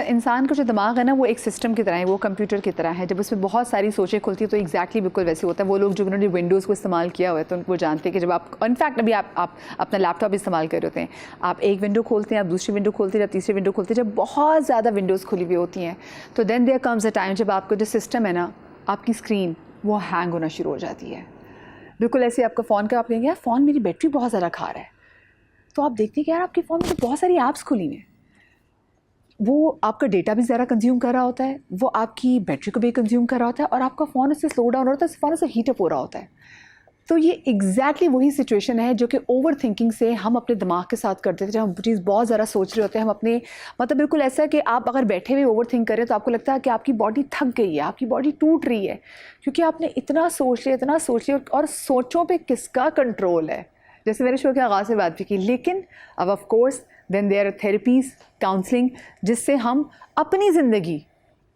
इंसान का जो दिमाग है ना वो एक सिस्टम की तरह है, वो कंप्यूटर की तरह है। जब उसमें बहुत सारी सोचें खुलती है तो एग्जैक्टली बिल्कुल वैसे होता है। वो लोग जो उन्होंने विंडोज़ को इस्तेमाल किया हुआ है तो उनको जानते हैं कि जब आप इनफैक्ट अभी आप अपना लैपटॉप इस्तेमाल कर रहे होते हैं, आप एक विंडो खोलते हैं, आप दूसरी विंडो खोलते हैं, आप तीसरी विंडो खोलते हैं, जब बहुत ज़्यादा विंडोज़ खुली हुई होती हैं तो then there comes a time जब आपका जो सिस्टम है ना, आपकी स्क्रीन वो हैंग होना शुरू हो जाती है। बिल्कुल ऐसे आपका फ़ोन का आप कहेंगे यार फ़ोन मेरी बैटरी बहुत ज़्यादा खा रहा है, तो आप देखते हैं कि यार आपके फ़ोन में तो बहुत सारी ऐप्स खुली हुई हैं, वो आपका डेटा भी ज़्यादा कंज्यूम कर रहा होता है, वो आपकी बैटरी को भी कंज्यूम कर रहा होता है और आपका फ़ोन उससे स्लो डाउन होता है, फ़ोन उससे हीटअप हो रहा होता है। तो ये एग्जैक्टली वही सिचुएशन है जो कि ओवर थिंकिंग से हम अपने दिमाग के साथ करते थे। जब हम चीज़ बहुत ज़्यादा सोच रहे होते हैं, हम अपने मतलब बिल्कुल ऐसा है कि आप अगर बैठे हुए ओवर थिंक करें तो आपको लगता है कि आपकी बॉडी थक गई है, आपकी बॉडी टूट रही है, क्योंकि आपने इतना सोच लिया और सोचों पे किसका कंट्रोल है। जैसे मैंने शो के आगाज़ में बात भी की, लेकिन अब of course then there are therapies, counselling, जिससे हम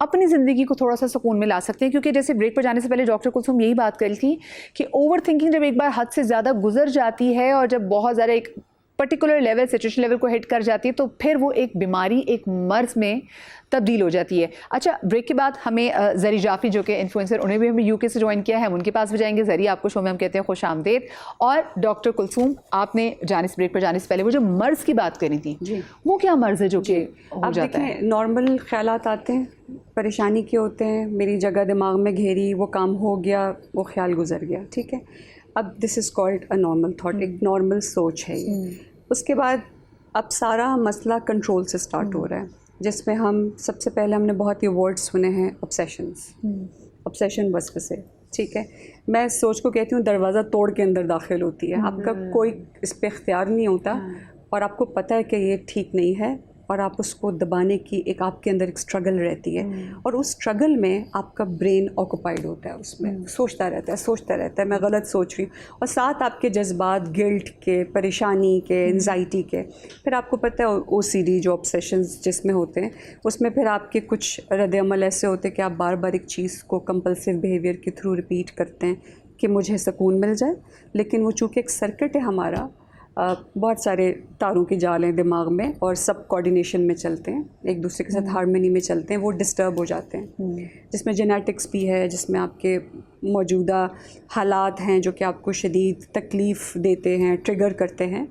अपनी ज़िंदगी को थोड़ा सा सुकून में ला सकते हैं। क्योंकि जैसे ब्रेक पर जाने से पहले डॉक्टर कुलसुम यही बात करी थी कि ओवर थिंकिंग जब एक बार हद से ज़्यादा गुजर जाती है और जब बहुत ज़्यादा एक पर्टिकुलर लेवल, सिचुएशन लेवल को हिट कर जाती है तो फिर वो एक बीमारी, एक मर्ज में तब्दील हो जाती है। अच्छा, ब्रेक के बाद हमें जरी जाफरी जो कि इन्फ्लुएंसर, उन्हें भी हमें यूके से ज्वाइन किया है, हम उनके पास भी जाएंगे। जरी आपको शो में हम कहते हैं खुश आमदेद। और डॉक्टर कुलसुम, आपने ब्रेक पर जाने से पहले वो जो मर्ज की बात करी थी जी, वो क्या मर्ज है जो कि हो जाता है? नॉर्मल ख्यालात आते हैं, परेशानी के होते हैं, मेरी जगह दिमाग में घेरी, वो काम हो गया, वो ख्याल गुजर गया, ठीक है। अब this is called a normal thought, एक नॉर्मल सोच है ये। उसके बाद अब सारा मसला कंट्रोल से स्टार्ट हो रहा है, जिसमें हम सबसे पहले हमने बहुत ही वर्ड सुने हैं, ऑब्सेशंस, ऑब्सेशन वसवसे, ठीक है। मैं सोच को कहती हूँ दरवाज़ा तोड़ के अंदर दाखिल होती है, आपका कोई इस पर इख्तियार नहीं होता और आपको पता है कि ये ठीक नहीं है और आप उसको दबाने की एक आपके अंदर एक स्ट्रगल रहती है और उस स्ट्रगल में आपका ब्रेन ऑक्यूपाइड होता है, उसमें सोचता रहता है मैं गलत सोच रही हूँ, और साथ आपके जज्बात गिल्ट के, परेशानी के, एंजाइटी के। फिर आपको पता है ओसीडी जो ऑब्सेशंस जिसमें होते हैं, उसमें फिर आपके कुछ रद्द-ए-अमल ऐसे होते हैं कि आप बार बार एक चीज़ को कंपल्सिव बिहेवियर के थ्रू रिपीट करते हैं कि मुझे सुकून मिल जाए। लेकिन वो चूँकि एक सर्किट है हमारा, बहुत सारे तारों की जाल हैं दिमाग में और सब कोऑर्डिनेशन में चलते हैं, एक दूसरे के साथ हार्मनी में चलते हैं, वो डिस्टर्ब हो जाते हैं, जिसमें जेनेटिक्स भी है, जिसमें आपके मौजूदा हालात हैं जो कि आपको शदीद तकलीफ़ देते हैं, ट्रिगर करते हैं।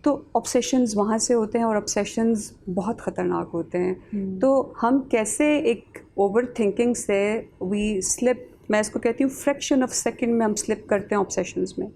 तो ऑब्सेशंस वहाँ से होते हैं और ऑब्सेशंस बहुत ख़तरनाक होते हैं। तो हम कैसे एक ओवर थिंकिंग से वी स्लिप, मैं इसको कहती हूँ फ्रैक्शन ऑफ सेकंड में हम स्लिप करते हैं ऑब्सेशंस में।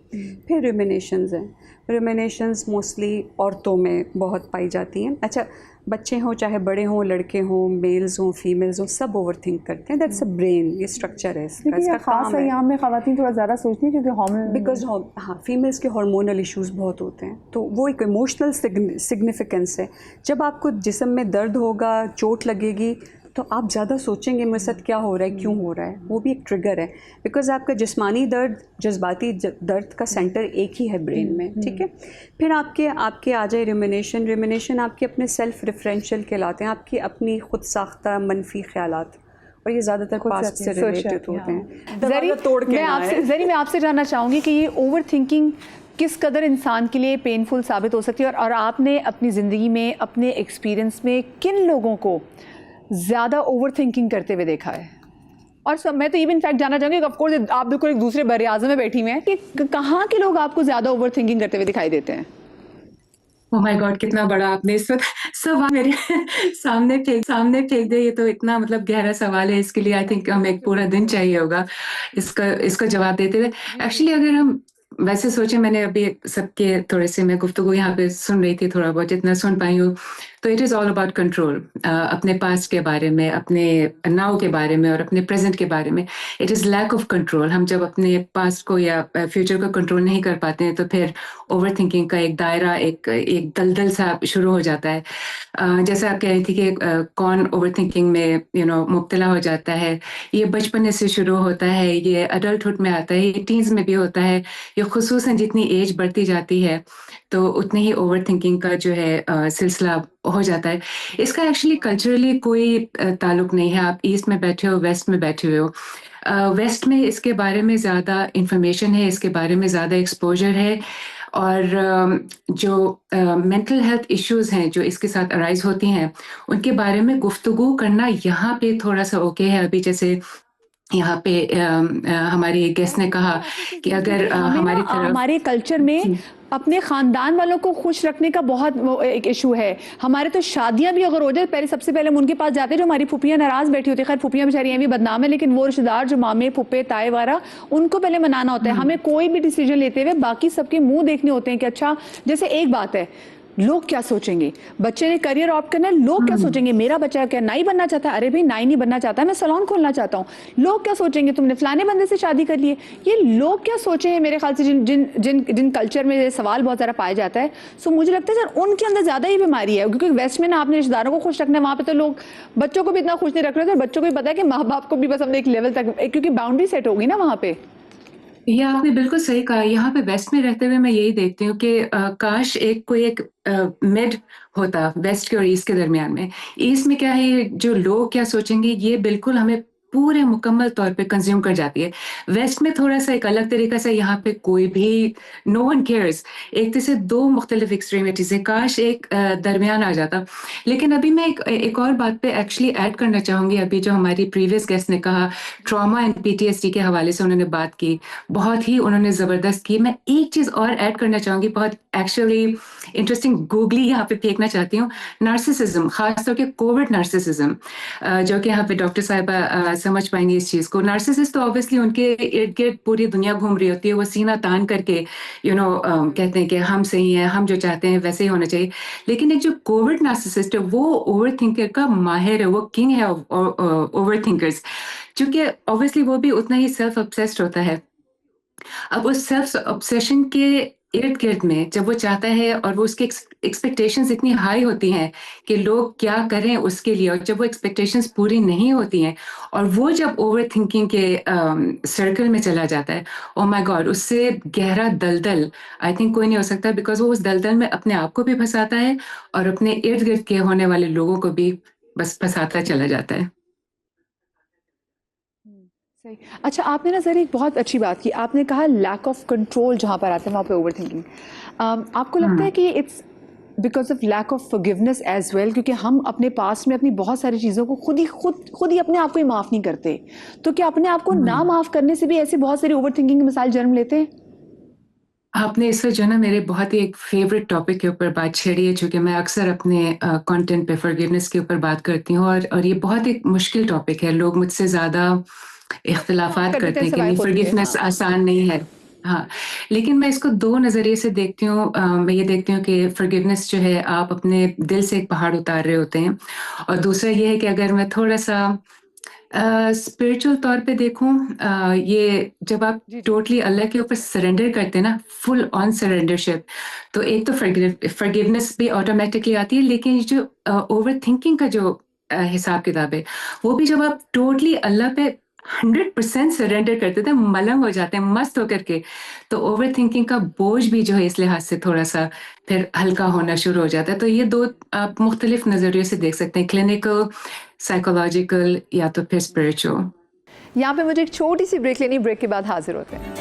फिर रुमिनेशंस हैं, रुमिनेशंस मोस्टली औरतों में बहुत पाई जाती हैं। अच्छा, बच्चे हों चाहे बड़े हों, लड़के हों, मेल्स हों, फीमेल्स हों, सब ओवर थिंक करते हैं। दैट्स अ ब्रेन, ये स्ट्रक्चर है इसका खास है। यहाँ में ख़वातीन थोड़ा ज़्यादा सोचती हैं क्योंकि हार्मोन, बिकॉज हाँ, फीमेल्स के हार्मोनल इश्यूज़ बहुत होते हैं, तो वो एक इमोशनल सिग्निफिकेंस है। जब आपको जिस्म में दर्द होगा, चोट लगेगी, तो आप ज़्यादा सोचेंगे मेरे साथ क्या हो रहा है, क्यों हो रहा है, वो भी एक ट्रिगर है। बिकॉज आपका जिस्मानी दर्द, जज्बाती दर्द का सेंटर एक ही है ब्रेन में, ठीक है। फिर आपके आ जाए रुमिनेशन आपके अपने सेल्फ रेफरेंशियल कहलाते हैं, आपकी अपनी खुद साख्ता मनफी ख्यालात, और ये ज़्यादातर पास्ट से रिलेटेड होते हैं। मैं आपसे जानना चाहूँगी कि ये ओवर थिंकिंग किस कदर इंसान के लिए पेनफुल साबित हो सकती है, और आपने अपनी ज़िंदगी में, अपने एक्सपीरियंस में किन लोगों को ज़्यादा ओवर थिंकिंग करते हुए देखा है? और मैं तो इवन फैक्ट जानना चाहूँगी, ऑफ कोर्स आप बिल्कुल एक दूसरे बर आज़म में बैठी हुई हैं, कि कहाँ के लोग आपको ज़्यादा ओवर थिंकिंग करते हुए दिखाई देते हैं? ओह माय गॉड, कितना बड़ा आपने इस वक्त सवाल मेरे सामने फेंक दिया। ये तो इतना मतलब गहरा सवाल है, इसके लिए आई थिंक हमें एक पूरा दिन चाहिए होगा इसका जवाब देते हुए। एक्चुअली अगर हम वैसे सोचें, मैंने अभी सबके थोड़े से मैं गुफ्तगू यहाँ पे सुन रही थी, थोड़ा बहुत जितना सुन पाई हूँ, तो it is all about control. अपने पास्ट के बारे में, अपने नाउ के बारे में और अपने प्रेजेंट के बारे में। It is lack of control. हम जब अपने पास्ट को या फ्यूचर को कंट्रोल नहीं कर पाते हैं तो फिर ओवर थिंकिंग का एक दायरा, एक दलदल सा शुरू हो जाता है। जैसे आप कह रही थी कि कौन ओवर थिंकिंग में मुब्तला हो जाता है, ये बचपन से शुरू होता है, ये अडल्टहुड में आता है, ये टीन्स में भी होता है, ये खुसूसन जितनी एज बढ़ती जाती है तो उतनी ही ओवर थिंकिंग का जो है सिलसिला हो जाता है। इसका एक्चुअली कल्चरली कोई ताल्लुक नहीं है। आप ईस्ट में बैठे हो, वेस्ट में बैठे हुए हो। वेस्ट में इसके बारे में ज़्यादा इंफॉर्मेशन है, इसके बारे में ज़्यादा एक्सपोजर है, और जो मेंटल हेल्थ इश्यूज़ हैं जो इसके साथ अराइज़ होती हैं, उनके बारे में गुफ्तगू करना यहाँ पे थोड़ा-सा ओके है। अभी जैसे यहाँ पे हमारी गेस्ट ने कहा कि अगर हमें हमारी ना तरफ हमारे कल्चर में अपने ख़ानदान वालों को खुश रखने का बहुत वो एक इशू है। हमारे तो शादियां भी अगर हो जाए पहले सबसे पहले हम उनके पास जाते हैं जो हमारी फूफियां नाराज़ बैठी होती है। खैर फूफियां बेचारी भी बदनाम है, लेकिन वो रिश्तेदार जो मामे फूफे ताए वारा उनको पहले मनाना होता है। हमें कोई भी डिसीजन लेते हुए बाकी सबके मुंह देखने होते हैं कि अच्छा, जैसे एक बात है, लोग क्या सोचेंगे, बच्चे ने करियर ऑप्ट करना है, लोग क्या सोचेंगे, मेरा बच्चा क्या नाई बनना चाहता है, अरे भाई नाई नहीं बनना चाहता, मैं सैलून खोलना चाहता हूँ, लोग क्या सोचेंगे, तुमने फलाने बंदे से शादी कर ली है। ये लोग क्या सोचेंगे मेरे ख्याल से जिन जिन जिन जिन कल्चर में ये सवाल बहुत ज़्यादा पाया जाता है। सो मुझे लगता है सर उनके अंदर ज़्यादा ही बीमारी है, क्योंकि वेस्ट में ना आपने रिश्तेदारों को खुश रखना है, वहाँ पे तो लोग बच्चों को भी इतना खुश नहीं रख रहे थे। बच्चों को भी पता है कि माँ बाप को भी बस हमने एक लेवल तक, क्योंकि बाउंड्री सेट होगी ना वहाँ पे। ये आपने बिल्कुल सही कहा। यहाँ पे वेस्ट में रहते हुए मैं यही देखती हूँ कि काश कोई एक मिड होता वेस्ट के और ईस्ट के दरमियान में। ईस्ट में क्या है, ये जो लोग क्या सोचेंगे ये बिल्कुल हमें पूरे मुकम्मल तौर पे कंज्यूम कर जाती है। वेस्ट में थोड़ा-सा एक अलग तरीका से यहाँ पे कोई भी नो वन केयर्स। एक तरह से 2 मुख्तलिफ एक्सट्रीमिटीज़ हैं, काश एक दरमियान आ जाता। लेकिन अभी मैं एक और बात पे एक्चुअली ऐड करना चाहूँगी। अभी जो हमारी प्रीवियस गेस्ट ने कहा ट्रॉमा एंड पीटीएसडी के हवाले से उन्होंने बात की, बहुत ही उन्होंने ज़बरदस्त की। मैं एक चीज़ और ऐड करना चाहूँगी, बहुत एक्चुअली इंटरेस्टिंग गूगली यहाँ पे फेंकना चाहती हूँ। नार्सिसिज़्म, ख़ास तौर के कोवर्ट नार्सिसिज़्म, जो कि यहाँ पे डॉक्टर साहिबा समझ पाएँगी इस चीज़ को। नार्सिसिस्ट तो ऑब्वियसली उनके इर्द-गिर्द पूरी दुनिया घूम रही होती है, वो सीना तान करके कहते हैं कि हम सही हैं, हम जो चाहते हैं वैसे ही होना चाहिए। लेकिन एक जो कोवर्ट नार्सिसिस्ट है वो ओवरथिंकर का माहिर है, वो किंग है ओवरथिंकर्स। चूँकि ऑब्वियसली वो भी उतना ही सेल्फ ऑब्सेस्ड होता है। अब उस सेल्फ ऑब्सेशन के इर्द-गिर्द में जब वो चाहता है और वो उसकी एक्सपेक्टेशंस इतनी हाई होती हैं कि लोग क्या करें उसके लिए, और जब वो एक्सपेक्टेशंस पूरी नहीं होती हैं और वो जब ओवरथिंकिंग के सर्कल में चला जाता है, ओह माय गॉड, उससे गहरा दलदल आई थिंक कोई नहीं हो सकता, बिकॉज़ वो उस दलदल में अपने आप को भी फँसाता है और अपने इर्द-गिर्द के होने वाले लोगों को भी बस फँसाता चला जाता है। सही। अच्छा, आपने ना सर एक बहुत अच्छी बात की, आपने कहा लैक ऑफ कंट्रोल जहाँ पर आता है वहाँ पे ओवर थिंकिंग। आपको लगता है कि it's because of lack of forgiveness as well, क्योंकि हम अपने पास्ट में अपनी बहुत सारी चीज़ों को खुद ही अपने आप को ही माफ़ नहीं करते, तो क्या अपने आप को ना माफ़ करने से भी ऐसी बहुत सारी ओवर थिंकिंग की मिसाल जन्म लेते हैं? आपने इस वजह ना मेरे बहुत ही एक फेवरेट टॉपिक के ऊपर बात छेड़ी है, चूँकि मैं अक्सर अपने कंटेंट पे फॉरगिवनेस के ऊपर बात करती हूँ, और ये बहुत एक मुश्किल टॉपिक है। लोग मुझसे ज़्यादा इख्तिलाफ़ात करते हैं कि नहीं, फॉरगिवनेस आसान नहीं है। हाँ, लेकिन मैं इसको 2 नज़रिए से देखती हूँ। मैं ये देखती हूँ कि फॉरगिवनेस जो है आप अपने दिल से एक पहाड़ उतार रहे होते हैं, और दूसरा ये है कि अगर मैं थोड़ा-सा स्पिरिचुअल तौर पे देखूँ, ये जब आप टोटली अल्लाह के ऊपर सरेंडर करते हैं ना, फुल ऑन सरेंडरशिप, तो एक तो फॉरगिवनेस भी ऑटोमेटिकली आती है, लेकिन ये जो ओवरथिंकिंग का जो हिसाब-किताब है, वो भी जब आप टोटली अल्लाह पे 100% सरेंडर करते थे, मलंग हो जाते हैं मस्त होकर के, तो ओवरथिंकिंग का बोझ भी जो है इस लिहाज से थोड़ा-सा फिर हल्का होना शुरू हो जाता है। तो ये 2 आप मुख्तलिफ नज़रियों से देख सकते हैं, क्लिनिकल, साइकोलॉजिकल या तो फिर स्पिरिचुअल। यहाँ पे मुझे एक छोटी सी ब्रेक लेनी, ब्रेक के बाद हाजिर होते हैं।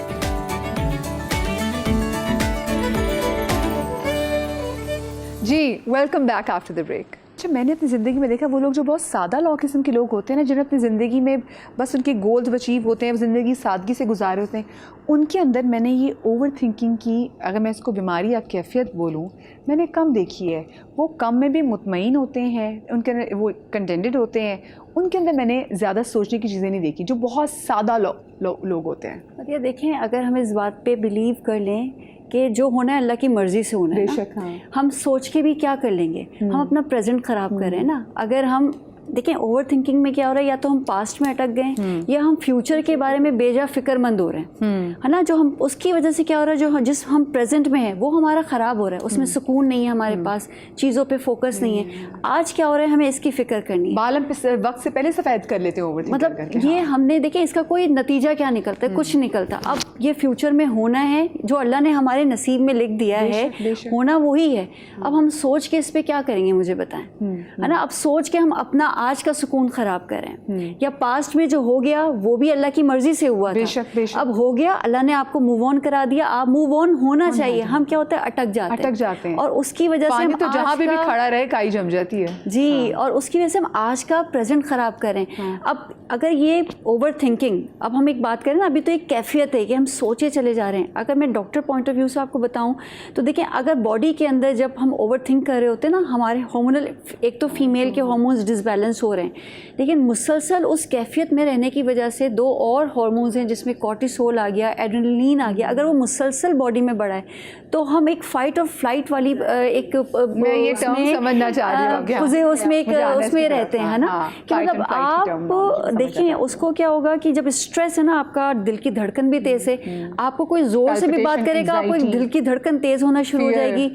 जी, welcome back after the break. अच्छा, मैंने अपनी ज़िंदगी में देखा वो लोग जो बहुत सादा लॉ किस्म के लोग होते हैं ना, जिन्हें अपनी ज़िंदगी में बस उनके गोल्स अचीव होते हैं, ज़िंदगी सादगी से गुजारे होते हैं, उनके अंदर मैंने ये ओवर थिंकिंग की, अगर मैं इसको बीमारी या कैफियत बोलूँ, मैंने कम देखी है। वो कम में भी मुतमईन होते हैं, उनके अंदर वो कंटेंटेड होते हैं, उनके अंदर मैंने ज़्यादा सोचने की चीज़ें नहीं देखी, जो बहुत सादा लोग होते हैं। और ये देखें, अगर हम इस बात पे बिलीव कर लें कि जो होना है अल्लाह की मर्ज़ी से होना है ना, हाँ। हम सोच के भी क्या कर लेंगे, हम अपना प्रेजेंट ख़राब कर रहे हैं ना। अगर हम देखें ओवर थिंकिंग में क्या हो रहा है, या तो हम पास्ट में अटक गए या हम फ्यूचर के बारे में बेजा फिक्रमंद हो रहे हैं, है ना। जो हम उसकी वजह से क्या हो रहा है, जो जिस हम प्रेजेंट में हैं वो हमारा ख़राब हो रहा है, उसमें सुकून नहीं है हमारे पास, चीज़ों पे फोकस नहीं है। आज क्या हो रहा है, हमें इसकी फ़िक्र करनी है। बाल हम वक्त से पहले सफ़ेद कर लेते हैं ओवर थिंकिंग मतलब करके। ये हमने देखे, इसका कोई नतीजा क्या निकलता है, कुछ निकलता। अब ये फ्यूचर में होना है, जो अल्लाह ने हमारे नसीब में लिख दिया है, होना वही है। अब हम सोच के इस पे क्या करेंगे, मुझे बताएं, है ना। अब सोच के हम अपना आज का सुकून ख़राब कर रहे हैं, या पास्ट में जो हो गया वो भी अल्लाह की मर्ज़ी से हुआ था, बेशक। अब हो गया, अल्लाह ने आपको मूव ऑन करा दिया, आप मूव ऑन होना चाहिए। हम क्या होता है, अटक जाते हैं, और उसकी वजह से हम तो जहाँ पे भी खड़ा रहे काई जम जाती है जी। और उसकी वजह से हम आज का प्रेजेंट ख़राब करें। अब अगर ये ओवर थिंकिंग, अब हम एक बात करें ना, अभी तो एक कैफियत है कि हम सोचे चले जा रहे हैं। अगर मैं डॉक्टर पॉइंट ऑफ व्यू से आपको बताऊं तो देखिए, अगर बॉडी के अंदर जब हम ओवर थिंक कर रहे होते हैं ना, हमारे हार्मोनल, एक तो फीमेल के हार्मोन्स डिसबैलेंस हो रहे हैं, लेकिन मुसलसल उस कैफियत में रहने की वजह से दो और हार्मोन्स हैं जिसमें कॉर्टिसोल आ गया, एड्रेनलिन आ गया, अगर वो मुसलसल बॉडी में बढ़ा है तो हम एक फाइट और फ्लाइट वाली एक मैं ये टर्म समझना चाह रही हूँ, उसमें रहते हैं, है ना, कि मतलब आप देखें उसको क्या होगा कि जब स्ट्रेस है ना, आपका दिल की धड़कन भी तेज है, आपको कोई जोर से भी बात करेगा, आपको दिल की धड़कन तेज होना शुरू हो जाएगी।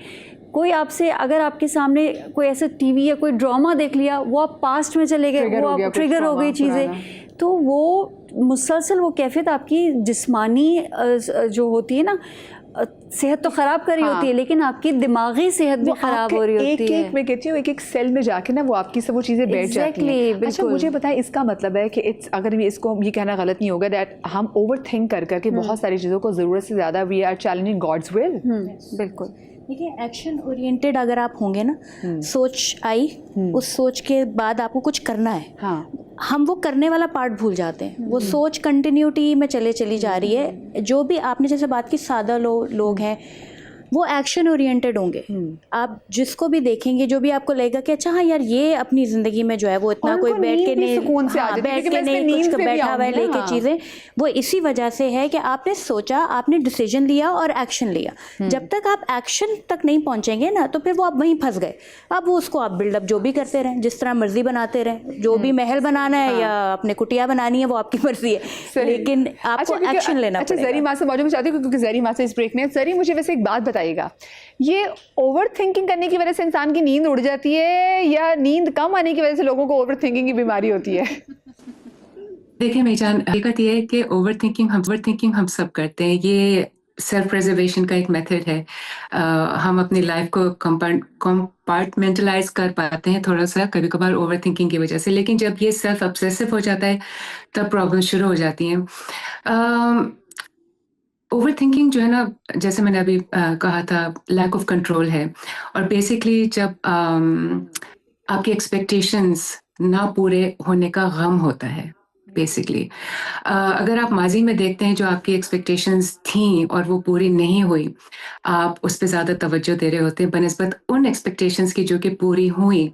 कोई आपसे, अगर आपके सामने कोई ऐसे टीवी या कोई ड्रामा देख लिया, वो आप पास्ट में चले गए, वो आप ट्रिगर हो गई चीज़ें, तो वो मुसलसल वो कैफियत आपकी जिस्मानी जो होती है ना, सेहत तो ख़राब कर रही होती है, लेकिन आपकी दिमागी सेहत भी ख़राब हो रही होती है। मैं कहती हूँ एक सेल में जाके ना वो आपकी सब वो चीज़ें बैठ जाती हैं। अच्छा, मुझे बताएं, इसका मतलब है कि अगर इसको ये कहना गलत नहीं होगा दैट हम ओवर थिंक कर करके बहुत सारी चीज़ों को ज़रूरत से ज़्यादा we are challenging God's will. बिल्कुल। देखिए, एक्शन ओरिएंटेड अगर आप होंगे ना, सोच आई, उस सोच के बाद आपको कुछ करना है, हम वो करने वाला पार्ट भूल जाते हैं। वो सोच कंटिन्यूटी में चली जा रही है। जो भी आपने जैसे बात की, सादा लोग हैं, वो एक्शन ओरिएंटेड होंगे। आप जिसको भी देखेंगे, जो भी आपको लगेगा कि अच्छा हाँ यार, ये अपनी ज़िंदगी में जो है वो इतना कोई बैठ के नहीं कुछ बैठा हुआ है लेके चीज़ें, वो इसी वजह से है कि आपने सोचा, आपने डिसीजन लिया और एक्शन लिया। जब तक आप एक्शन तक नहीं पहुंचेंगे ना, तो फिर वो आप वहीं फंस गए। अब वो उसको आप बिल्डअप जो भी करते रहें, जिस तरह मर्जी बनाते रहें, जो भी महल बनाना है या अपने कुटिया बनानी है, वो आपकी मर्जी है, लेकिन आपको एक्शन लेना पड़ेगा। जरी माँ से मौजूद चाहती हूँ, क्योंकि जरी माँ से इस ब्रेक में, जरी मुझे वैसे एक बात बताइएगा, ये ओवर थिंकिंग करने की वजह से इंसान की नींद उड़ जाती है या नींद कम आने की वजह से लोगों को ओवर थिंकिंग की बीमारी होती है? देखिए मेजान, हकीकत ये है कि ओवर थिंकिंग हम सब करते हैं। ये सेल्फ प्रिजर्वेशन का एक मेथड है। हम अपनी लाइफ को कंपार्टमेंटलाइज कर पाते हैं थोड़ा सा कभी कभार ओवर थिंकिंग की वजह से, लेकिन जब ये सेल्फ ऑब्सेसिव हो जाता है तब प्रॉब्लम शुरू हो जाती हैं। ओवर थिंकिंग जो है ना, जैसे मैंने अभी कहा था, लैक ऑफ कंट्रोल है। और बेसिकली जब आपकी एक्सपेक्टेशंस ना पूरे होने का गम होता है बेसिकली। अगर आप माजी में देखते हैं जो आपकी एक्सपेक्टेशंस थी और वो पूरी नहीं हुई, आप उस पर ज़्यादा तवज्जो दे रहे होते हैं बनिस्बत उन एक्सपेक्टेशंस की जो कि पूरी हुई,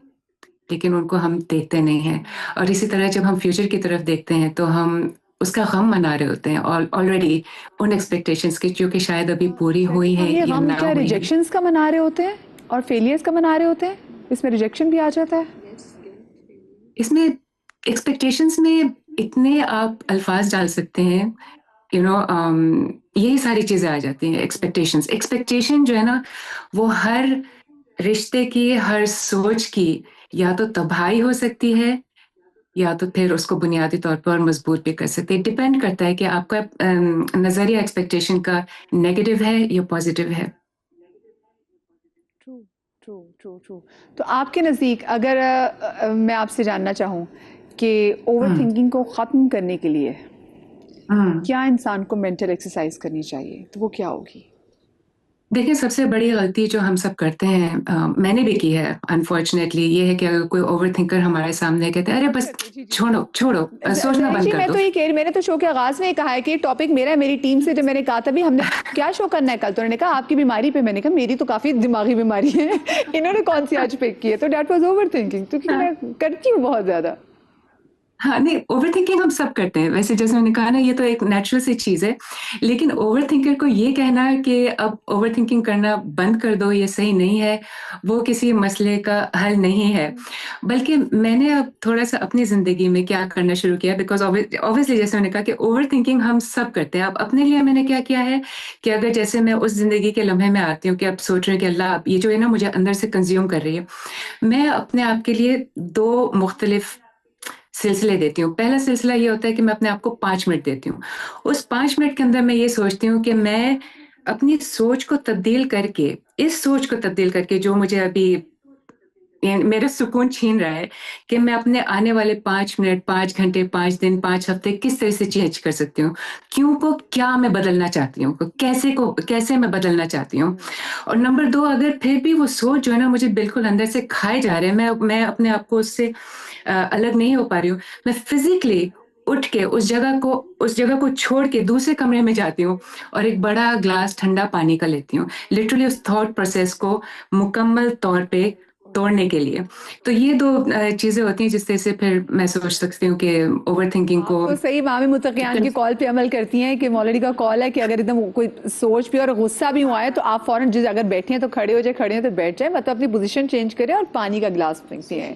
लेकिन उनको हम देखते नहीं हैं। और इसी तरह जब हम फ्यूचर की तरफ देखते हैं तो हम उसका गम मना रहे होते हैं ऑलरेडी उन एक्सपेक्टेशंस की जो कि शायद अभी पूरी हुई है या ना हुई है। रिजेक्शंस का मना रहे होते हैं और फेलियर्स का मना रहे होते हैं, इसमें रिजेक्शन भी आ जाता है। इसमें एक्सपेक्टेशंस में इतने आप अल्फाज डाल सकते हैं, यही सारी चीजें आ जाती हैं। एक्सपेक्टेशन जो है ना, वो हर रिश्ते की, हर सोच की या तो तबाही हो सकती है या तो फिर उसको बुनियादी तौर पर मजबूत भी कर सकते हैं। डिपेंड करता है कि आपका नजरिया एक्सपेक्टेशन का नेगेटिव है या पॉजिटिव है। ट्रू। तो आपके नज़दीक अगर मैं आपसे जानना चाहूँ कि ओवर थिंकिंग को ख़त्म करने के लिए क्या इंसान को मेंटल एक्सरसाइज करनी चाहिए, तो वो क्या होगी? देखिए, सबसे बड़ी गलती जो हम सब करते हैं, मैंने भी की है अनफॉर्चुनेटली, ये है कि अगर कोई ओवर थिंकर हमारे सामने कहते हैं अरे बस छोड़ो सोचना बंद कर दो। मैं तो ये कह रही, मैंने तो शो के आगाज में कहा है कि टॉपिक मेरा है। मेरी टीम से जब मैंने कहा था भी हमने क्या शो करना है कल, तो उन्होंने कहा आपकी बीमारी पे, मैंने कहा मेरी तो काफी दिमागी बीमारी है। इन्होंने कौन सी आज पिक की है, तो दैट वाज ओवर थिंकिंग, क्योंकि मैं करती हूँ बहुत ज्यादा। हाँ, नहीं, ओवर थिंकिंग हम सब करते हैं वैसे, जैसे मैंने कहा ना, ये तो एक नेचुरल सी चीज़ है। लेकिन ओवर थिंकर को ये कहना कि अब ओवर थिंकिंग करना बंद कर दो, ये सही नहीं है, वो किसी मसले का हल नहीं है। बल्कि मैंने अब थोड़ा सा अपनी ज़िंदगी में क्या करना शुरू किया, बिकॉज ऑब्वियसली जैसे मैंने कहा कि ओवर थिंकिंग हम सब करते हैं। अब अपने लिए मैंने क्या किया है कि अगर जैसे मैं उस ज़िंदगी के लम्हे में आती हूँ कि अब सोच रही हूँ कि अल्लाह ये जो है ना मुझे अंदर से कंज्यूम कर रही है, मैं अपने आप के लिए 2 मुख्तलिफ सिलसिले देती हूँ। पहला सिलसिला ये होता है कि मैं अपने आप को 5 मिनट देती हूँ। उस 5 मिनट के अंदर मैं ये सोचती हूँ कि मैं अपनी सोच को तब्दील करके, इस सोच को तब्दील करके जो मुझे अभी मेरा सुकून छीन रहा है कि मैं अपने आने वाले 5 मिनट, 5 घंटे, 5 दिन, 5 हफ्ते किस तरह से चेंज कर सकती हूँ, क्यों को क्या मैं बदलना चाहती हूँ, कैसे मैं बदलना चाहती हूँ। और नंबर 2, अगर फिर भी वो सोच जो है ना मुझे बिल्कुल अंदर से खाए जा रहे हैं, मैं अपने आप को उससे अलग नहीं हो पा रही हूँ, मैं फिजिकली उठ के उस जगह को छोड़ के दूसरे कमरे में जाती हूँ और एक बड़ा ग्लास ठंडा पानी का लेती हूँ, लिटरली उस थॉट प्रोसेस को मुकम्मल तौर पे तोड़ने के लिए। तो ये 2 चीजें होती हैं जिस तरह से फिर मैं सोच सकती हूँ कि ओवर थिंकिंग को तो सही मामी मुतकियान की कॉल पे अमल करती हैं कि मौलवी का कॉल है कि अगर एकदम कोई सोच भी और गुस्सा भी हुआ है तो आप फौरन अगर बैठे हैं तो खड़े हो जाए, खड़े हैं तो बैठ जाए, मतलब अपनी पोजीशन चेंज करें और पानी का गिलास पीते हैं।